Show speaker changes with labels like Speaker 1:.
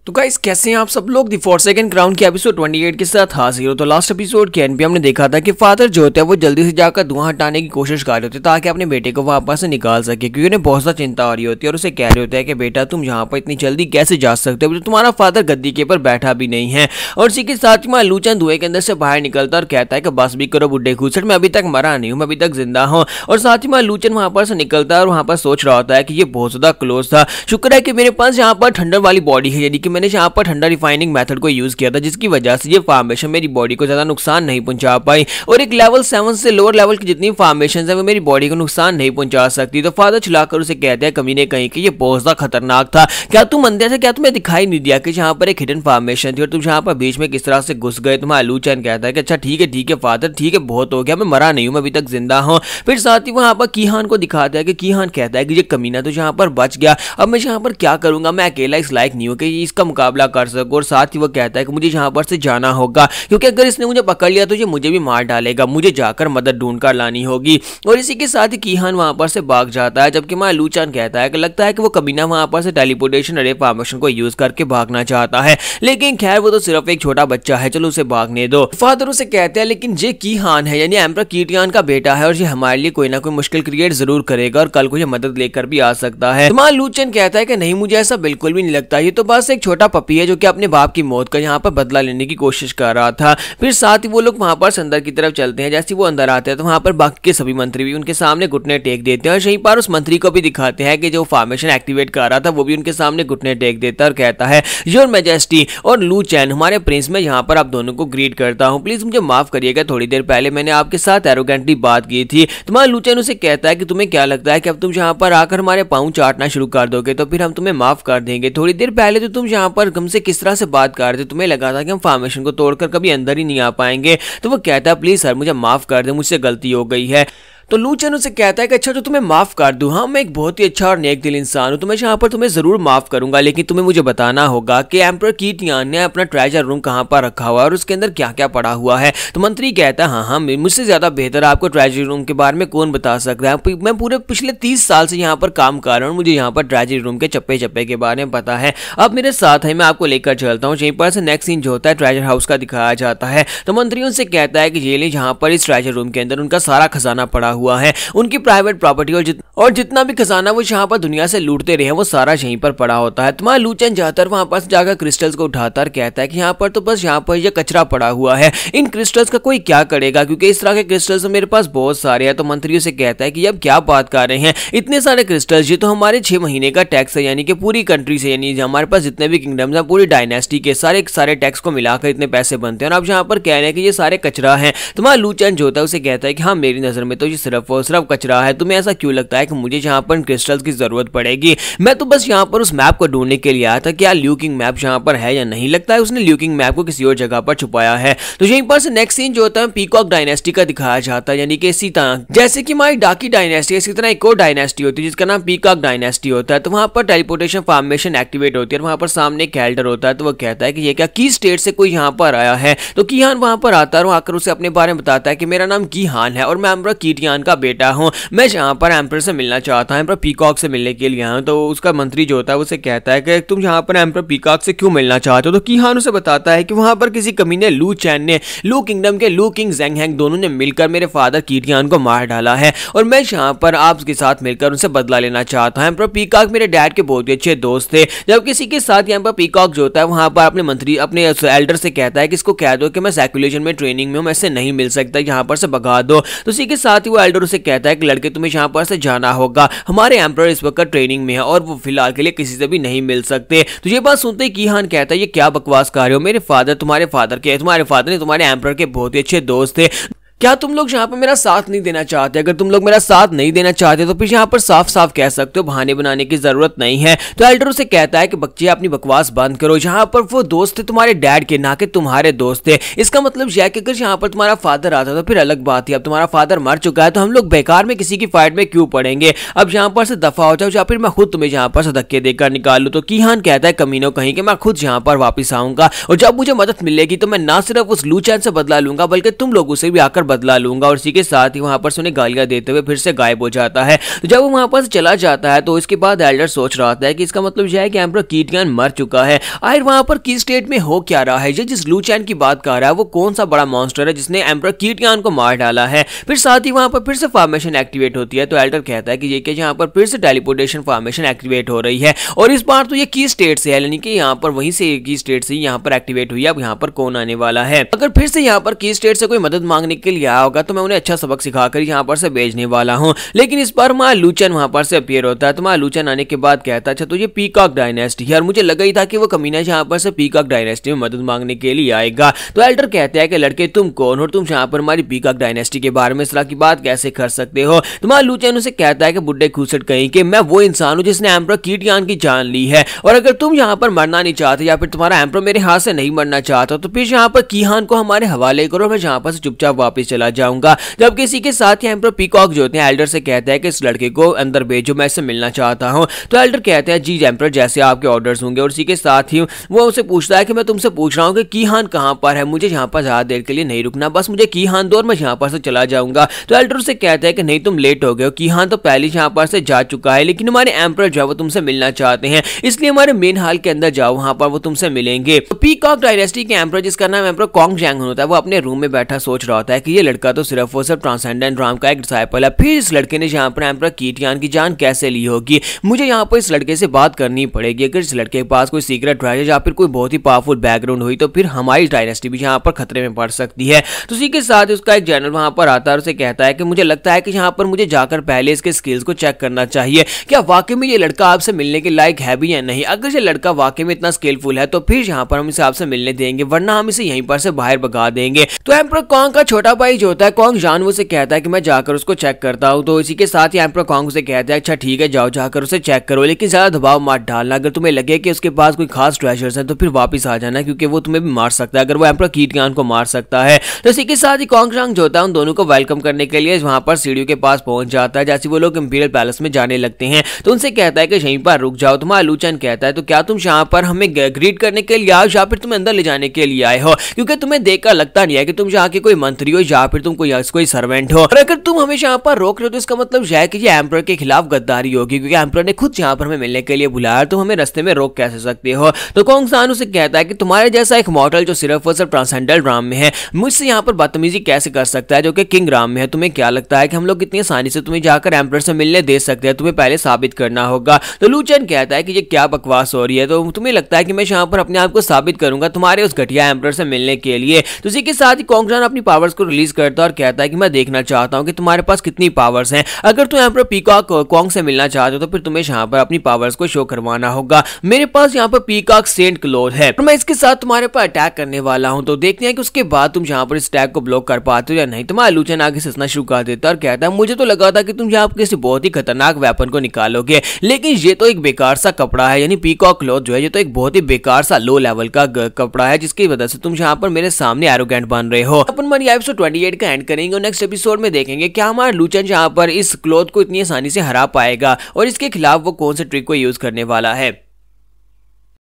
Speaker 1: तो गाइस कैसे हैं आप सब लोग। दी फॉरसेकन क्राउन के एपिसोड 28 के साथ हाजिर हो। तो लास्ट एपिसोड के एंड पे हमने देखा था कि फादर जो होता है वो जल्दी से जाकर धुआं हटाने की कोशिश कर रहे होते ताकि अपने बेटे को वापस से निकाल सके, क्योंकि उन्हें बहुत ज़्यादा चिंता हो रही होती है और उसे कह रहे होते हैं कि बेटा तुम यहाँ पर इतनी जल्दी कैसे जा सकते हो, तुम्हारा फादर गद्दी के ऊपर बैठा भी नहीं है। और इसी के साथ ही लूचन धुएं के अंदर से बाहर निकलता और कहता है कि बस भी करो बुड्ढे खूसट, मैं अभी तक मरा नहीं हूँ, मैं अभी तक जिंदा हूँ। और साथ ही लूचन वहां पर से निकलता है और वहां पर सोच रहा होता है कि ये बहुत ज्यादा क्लोज था, शुक्र है कि मेरे पास यहाँ पर ठंडर वाली बॉडी है, यानी कि मैंने यहाँ पर ठंडा रिफाइनिंग मेथड को यूज किया था, जिसकी वजह से ये फॉर्मेशन मेरी बॉडी को ज्यादा नुकसान नहीं पहुंचा पाई और एक लेवल 7 से लोअर लेवल की जितनी फॉर्मेशन है वो मेरी बॉडी को नुकसान नहीं पहुंचा सकती। तो फादर चिल्लाकर उसे कहते हैं कमीने कहीं कि ये बहुत ज्यादा खतरनाक था, क्या तुम अंधे थे, क्या तुम्हें दिखाई नहीं दिया कि यहाँ पर एक हिडन फॉर्मेशन थी और तुम यहाँ पर बीच में किस तरह से घुस गए। तुम्हारा लूचन कहता है कि अच्छा ठीक है फादर, ठीक है बहुत हो गया, मैं मरा नहीं हूँ, मैं अभी तक जिंदा हूँ। फिर साथ ही वहां पर कीहान को दिखाता है कि कीहान कहता है कि ये कमीना तो यहाँ पर बच गया, अब मैं यहाँ पर क्या करूंगा, मैं अकेला इस लायक नहीं हूँ कि इसका मुकाबला कर सकूं। और साथ ही वो कहता है कि मुझे यहाँ पर से जाना होगा, क्योंकि अगर इसने मुझे पकड़ लिया तो ये मुझे भी मार डालेगा, मुझे जाकर मदद ढूंढ कर लानी होगी। और इसी के साथ ही कीहान वहां पर से भाग जाता है, जबकि लूचान कहता है कि लगता है कि वो कमीना वहां पर से टेलीपोर्टेशन अरे फॉर्मेशन को यूज करके भागना चाहता है, लेकिन खैर वो तो सिर्फ एक छोटा बच्चा है, चलो उसे भागने दो। फादर उसे कहते हैं लेकिन ये कीहान है यानी एम्परर कीटियान का बेटा है और ये हमारे लिए कोई ना कोई मुश्किल क्रिएट जरूर करेगा और कल को ये मदद लेकर भी आ सकता है। लूचन कहता है कि नहीं, मुझे ऐसा बिल्कुल भी नहीं लगता, ये तो बस एक छोटा पपी है जो कि अपने बाप की मौत का यहाँ पर बदला लेने की कोशिश कर रहा था। फिर साथ ही वो लोग वहां पर अंदर की तरफ चलते हैं। जैसे वो अंदर आते हैं तो वहां पर बाकी के सभी मंत्री भी उनके सामने घुटने टेक देते हैं और यहीं पर उस मंत्री को भी दिखाते हैं कि जो फॉर्मेशन एक्टिवेट कर रहा था वो भी उनके सामने घुटने टेक देता है और कहता है योर मैजेस्टी और लूचैन हमारे प्रिंस, में यहाँ पर आप दोनों को ग्रीट करता हूँ, प्लीज मुझे माफ करिएगा, थोड़ी देर पहले मैंने आपके साथ एरोगेंटली बात की थी। तुम्हारा लूचैन उसे कहता है कि तुम्हें क्या लगता है कि अब तुम यहाँ पर आकर हमारे पाँव चाटना शुरू कर दोगे तो फिर हम तुम्हें माफ कर देंगे, थोड़ी देर पहले तो तुम यहाँ पर हमसे किस तरह से बात कर रहे थे, तुम्हें लगा था कि हम फॉर्मेशन को तोड़कर कभी अंदर ही नहीं आ पाएंगे। तो वो कहता है प्लीज सर मुझे माफ कर दे, मुझसे गलती हो गई है। तो लूचन उसे कहता है कि अच्छा तो तुम्हें माफ कर दूं, हाँ मैं एक बहुत ही अच्छा और नेक दिल इंसान हूं, तो मैं यहाँ पर तुम्हें जरूर माफ करूंगा, लेकिन तुम्हें मुझे बताना होगा कि एम्परर कीटियान ने अपना ट्रेजर रूम कहाँ पर रखा हुआ है और उसके अंदर क्या क्या पड़ा हुआ है। तो मंत्री कहता है हाँ मुझसे ज्यादा बेहतर आपको ट्रेजरी रूम के बारे में कौन बता सकता है, मैं पूरे पिछले 30 साल से यहाँ पर काम कर रहा हूँ, मुझे यहाँ पर ट्रेजरी रूम के चप्पे चप्पे के बारे में पता है। अब मेरे साथ है, मैं आपको लेकर चलता हूँ। यहीं पर से नेक्स्ट सीन जो होता है ट्रेजर हाउस का दिखाया जाता है। तो मंत्री उनसे कहता है कि ये ले जहाँ पर इस ट्रेजर रूम के अंदर उनका सारा खजाना पड़ा हुआ है, उनकी प्राइवेट प्रॉपर्टी और जितना भी खजाना वो यहाँ पर दुनिया से लूटते रहे वो सारा यहीं पर पड़ा होता है। तुम्हारा लूचन जाकर वहां पर जाकर क्रिस्टल्स को उठाता और कहता है कि यहाँ पर तो बस यहाँ पर ये कचरा पड़ा हुआ है, इन क्रिस्टल्स का कोई क्या करेगा, क्योंकि इस तरह के क्रिस्टल्स मेरे पास बहुत सारे हैं। तो मंत्री से कहता है कि अब क्या बात कर रहे हैं, इतने सारे क्रिस्टल्स, ये तो हमारे 6 महीने का टैक्स है, यानी कि पूरी कंट्री से, यानी हमारे पास जितने भी किंगडम्स हैं पूरी डायनेस्टी के सारे टैक्स को मिलाकर इतने पैसे बनते हैं और आप यहाँ पर कह रहे हैं कि ये सारे कचरा है। तुम्हारा लूचन जो होता है उसे कहता है कि हाँ मेरी नजर में तो ये सिर्फ और सिर्फ कचरा है, तुम्हें ऐसा क्यों लगता है कि मुझे यहाँ पर क्रिस्टल्स की जरूरत पड़ेगी, मैं तो बस यहाँ पर उस मैप को ढूंढने के लिए आया था, क्या ल्यूकिंग मैप यहाँ पर है या नहीं, लगता है उसने ल्यूकिंग मैप को किसी और जगह पर छुपाया है। तो यहीं पर से नेक्स्ट सीन जो होता है पीकॉक डायनेस्टी का दिखाया जाता है, यानी कि इसी तरह जैसे कि हमारी डाकी डायनेस्टी, इसी तरह एक और डायनेस्टी होती है जिसका नाम पीकॉक डायनेस्टी होता है। तो वहां पर टेलीपोर्टेशन फॉर्मेशन एक्टिवेट होती है और वहां पर सामने एक एल्डर होता है। तो वो कहता है कि ये क्या की स्टेट से कोई यहाँ पर आया है। तो कीहान वहां पर आता है और आकर उसे अपने बारे में बताता है कि मेरा नाम कीहान है और मैं एम्परर कीटियान का बेटा हूँ, मैं यहाँ पर एम्परर से मिलना चाहता है, एम्परर पीकॉक से मिलने के लिए आया हूं। तो उसका मंत्री जो होता है उसे कहता है कि तुम यहाँ पर एम्परर पीकॉक से क्यों मिलना चाहते हो। तो कीहान उसे बताता है कि वहां पर किसी कमीने लू चैन ने लू किंगडम के लू किंग ज़ेंगहेंग दोनों ने मिलकर मेरे फादर कीटियान को मार डाला है और मैं यहाँ पर आपके साथ मिलकर उनसे बदला लेना चाहता हूं। एम्परर पीकॉक मेरे डैड के बहुत ही अच्छे दोस्त थे। जब किसी के साथ एम्परर पीकॉक जो होता है वहां पर अपने एल्डर से कहता है कि इसको कह दो कि मैं सैक्युलेशन में ट्रेनिंग में हूं, मैं इससे नहीं मिल सकता, यहाँ पर से भगा दो। तो इसी के साथ ही वो एल्डर उसे कहता है कि लड़के तुम्हें यहाँ पर से जाना होगा, हमारे एम्परर इस वक्त ट्रेनिंग में है और वो फिलहाल के लिए किसी से भी नहीं मिल सकते। तो ये बात सुनते ही कीहान कहता है ये क्या बकवास कर रहे हो, मेरे फादर तुम्हारे फादर ने तुम्हारे एम्परर के बहुत ही अच्छे दोस्त थे, क्या तुम लोग यहाँ पर मेरा साथ नहीं देना चाहते, अगर तुम लोग मेरा साथ नहीं देना चाहते तो फिर यहाँ पर साफ साफ कह सकते हो, बहाने बनाने की जरूरत नहीं है। तो एल्डर उसे कहता है कि बच्चे अपनी बकवास बंद करो, यहाँ पर वो दोस्त थे तुम्हारे डैड के, ना कि तुम्हारे दोस्त थे। इसका मतलब यह है कि अगर यहाँ पर तुम्हारा फादर आता तो फिर अलग बात है, अब तुम्हारा फादर मर चुका है तो हम लोग बेकार में किसी की फाइट में क्यों पड़ेंगे, अब यहाँ पर से दफा हो जाओ या फिर मैं खुद तुम्हें यहाँ पर से धक्के देकर निकाल लूं। तो कीहान कहता है कमीनों कहीं कि मैं खुद यहाँ पर वापिस आऊंगा और जब मुझे मदद मिलेगी तो मैं ना सिर्फ उस लूचैन से बदला लूंगा बल्कि तुम लोगों से भी आकर बदला लूंगा, और इसी के साथ ही वहां पर उन्हें गालियां देते हुए फिर से गायब हो जाता है। तो जब वो वहां पर चला जाता है तो इसके बाद एल्डर सोच रहा होता है कि इसका मतलब यह है कि एम्परर की टियान मर चुका है। आखिर वहां पर की स्टेट में हो क्या रहा है, ये जिस लू चैन की बात कर रहा है वो कौन सा बड़ा मॉन्स्टर है जिसने एम्परर की टियान को मार डाला है। फिर साथ ही वहां पर फिर से फॉर्मेशन एक्टिवेट होती है। तो एल्डर कहता है कि ये क्या यहाँ पर फिर से टेलीपोर्टेशन फॉर्मेशन एक्टिवेट हो रही है, और इस बार तो ये की स्टेट से है, यानी कि यहाँ पर वहीं से की स्टेट से यहाँ पर एक्टिवेट हुई है। अब यहाँ पर कौन आने वाला है? अगर फिर से यहाँ पर की स्टेट से कोई मदद मांगने के लिए आया होगा तो मैं उन्हें अच्छा सबक सिखाकर यहाँ पर से भेजने वाला हूँ। लेकिन इस बार माँ लूचन वहां पर से अपीयर होता है। तो माँ लूचन आने के बाद कहता है अच्छा तो ये पीकॉक डायनेस्टी है, और मुझे लगा ही था कि वो कमीना यहाँ पर से पीकॉक डायनेस्टी में मदद मांगने के लिए आएगा। तो एल्डर कहते हैं कि लड़के तुम कौन हो, तुम यहाँ पर हमारी पीकॉक डायनेस्टी के बारे में इस तरह की बात कैसे कर सकते हो? तो माँ लूचन उसे कहता है कि बुड्ढे खूसट कहीं कि मैं वो इंसान हूँ जिसने एम्परर की टियान की जान ली है, और अगर तुम यहाँ पर मरना नहीं चाहते या फिर तुम्हारा एम्परर मेरे हाथ से नहीं मरना चाहता तो फिर यहाँ पर कीहान को हमारे हवाले करो, मैं यहाँ पर से चुपचाप वापस चला जाऊंगा। जब किसी के साथ ही एम्परर पीकॉक जो होते हैं एल्डर से कहता है कि इस लड़के को अंदर भेजो, मैं इससे मिलना चाहता हूँ। तो एल्डर कहते हैं जी एम्परर जैसे आपके ऑर्डर्स होंगे, और इसी के साथ ही वो उसे पूछता है कि मैं तुमसे पूछ रहा हूँ कि कीहान कहाँ पर है, मुझे यहाँ पर ज्यादा देर के लिए नहीं रुकना, बस मुझे कीहान दो और मैं यहाँ पर से चला जाऊंगा। तो एल्डर उसे कहता है कि नहीं तुम लेट हो गए हो, कीहान तो पहले यहाँ पर से जा चुका है, लेकिन हमारे एम्परर जो है वो तुमसे मिलना चाहते हैं, इसलिए हमारे मेन हॉल के अंदर जाओ, वहां पर वो तुमसे मिलेंगे। तो पीकॉक डायनेस्टी के एम्परर जिसका नाम एम्परर कॉन्ग जैंग होता है वो अपने रूम में बैठा सोच रहा होता है कि ये लड़का तो सिर्फ और सिर्फ ट्रांसेंडेंट राम का एक डिसाइपल है, फिर इस लड़के ने यहाँ पर एम्परर की टियान की जान कैसे ली होगी? मुझे यहाँ पर इस लड़के से बात करनी पड़ेगी। अगर इस लड़के के पास कोई सीक्रेट ट्रेजर या फिर कोई बहुत ही पावरफुल बैकग्राउंड हुई तो फिर हमारी डायनेस्टी भी यहाँ पर खतरे में पड़ सकती है। तो उसी के साथ उसका एक जनरल वहां पर आता है और उसे कहता है कि मुझे लगता है कि यहाँ पर मुझे जाकर पहले इसके स्किल्स को चेक करना चाहिए, क्या वाकई में ये लड़का आपसे मिलने के लायक है भी या नहीं। अगर ये लड़का वाकई में इतना स्किलफुल है तो फिर यहाँ पर हम इसे आपसे मिलने देंगे, वरना हम इसे यहीं पर से बाहर भगा देंगे। तो एम्परर कॉन्ग का छोटा भाई जो होता है कॉन्ग जान वो से कहता है कि मैं जाकर उसको चेक करता हूँ। तो इसी के साथ ही एम्परर कॉन्ग से कहता है अच्छा ठीक है जाओ जाकर उसे चेक करो, लेकिन ज्यादा दबाव मत डालना। अगर तुम्हें लगे कि उसके पास कोई खास ट्रेजर्स हैं तो फिर वापस आ जाना, क्योंकि वो तुम्हें भी मार सकता है, अगर वो एम्परर की टियान को मार सकता है। तो इसी के साथ ही कॉन्ग जांग जो होता है उन दोनों को वेलकम करने के लिए वहां पर सीढ़ियों के पास पहुंच जाता है। जैसे वो लोग इंपीरियल पैलेस में जाने लगते हैं तो उनसे कहता है कि यहीं पर रुक जाओ। तुम्हारा लूचन कहता है तो क्या तुम यहाँ पर हमें ग्रीट करने के लिए आओ या फिर तुम अंदर ले जाने के लिए आए हो, क्योंकि तुम्हें देखकर लगता नहीं है कि तुम यहाँ के कोई मंत्री हो या फिर तुम कोई सर्वेंट हो, और अगर तुम हमेशा यहाँ पर रोक रहे हो तो इसका मतलब यह है कि ये एम्परर के खिलाफ गद्दारी होगी, क्योंकि एम्परर ने खुद यहाँ पर हमें मिलने के लिए बुलाया, तुम हमें रास्ते में रोक कैसे सकते हो। तो कॉन्ग सान उसे कहता है कि तुम्हारे जैसा एक मॉडल जो सिर्फ और सिर्फ ट्रांसेंडेंटल राम में है मुझसे यहाँ पर बदतमीजी कैसे कर सकता है जो कि किंग राम में है। तुम्हें क्या लगता है कि हम लोग कितनी आसानी से तुम्हें जाकर एम्परर से मिलने दे सकते हैं? तुम्हें पहले साबित करना होगा। तो लूचन कहता है कि ये क्या बकवास हो रही है, तो तुम्हें लगता है कि मैं यहाँ पर अपने आप को साबित करूंगा तुम्हारे उस घटिया एम्परर से मिलने के लिए। तो इसी के साथ ही कॉन्ग जान अपनी पावर्स को रिलीज करता है और कहता है कि मैं देखना चाहता हूँ कि तुम्हारे पास कितनी पावर्स हैं। अगर तुम एम्परर पीकॉक कॉन्ग से मिलना चाहते हो तो फिर तुम्हें यहाँ पर अपनी पावर्स को शो करवाना होगा। मेरे पास यहाँ पर पीकॉक सेंट क्लोथ है और मैं इसके साथ तुम्हारे पर अटैक करने वाला हूँ, तो देखते हैं कि उसके बाद तुम यहाँ पर इस अटैक को ब्लॉक कर पाते हो या नहीं। तुम्हारा लूचन आगे से हंसना शुरू कर देता है और कहता है मुझे तो लगा था कि तुम यहाँ पर किसी बहुत ही खतरनाक वेपन को निकालोगे, लेकिन ये तो एक बेकार सा कपड़ा है, यानी पीकॉक क्लॉथ जो है ये तो एक बहुत ही बेकार सा लो लेवल का कपड़ा है, जिसकी वजह से तुम यहाँ पर मेरे सामने एरोगेंट बन रहे हो। अपन हमारी एपिसोड 28 का एंड करेंगे और नेक्स्ट एपिसोड में देखेंगे क्या हमारा लूचन यहाँ पर इस क्लॉथ को इतनी आसानी से हरा पाएगा और इसके खिलाफ वो कौन से ट्रिक को यूज करने वाला है।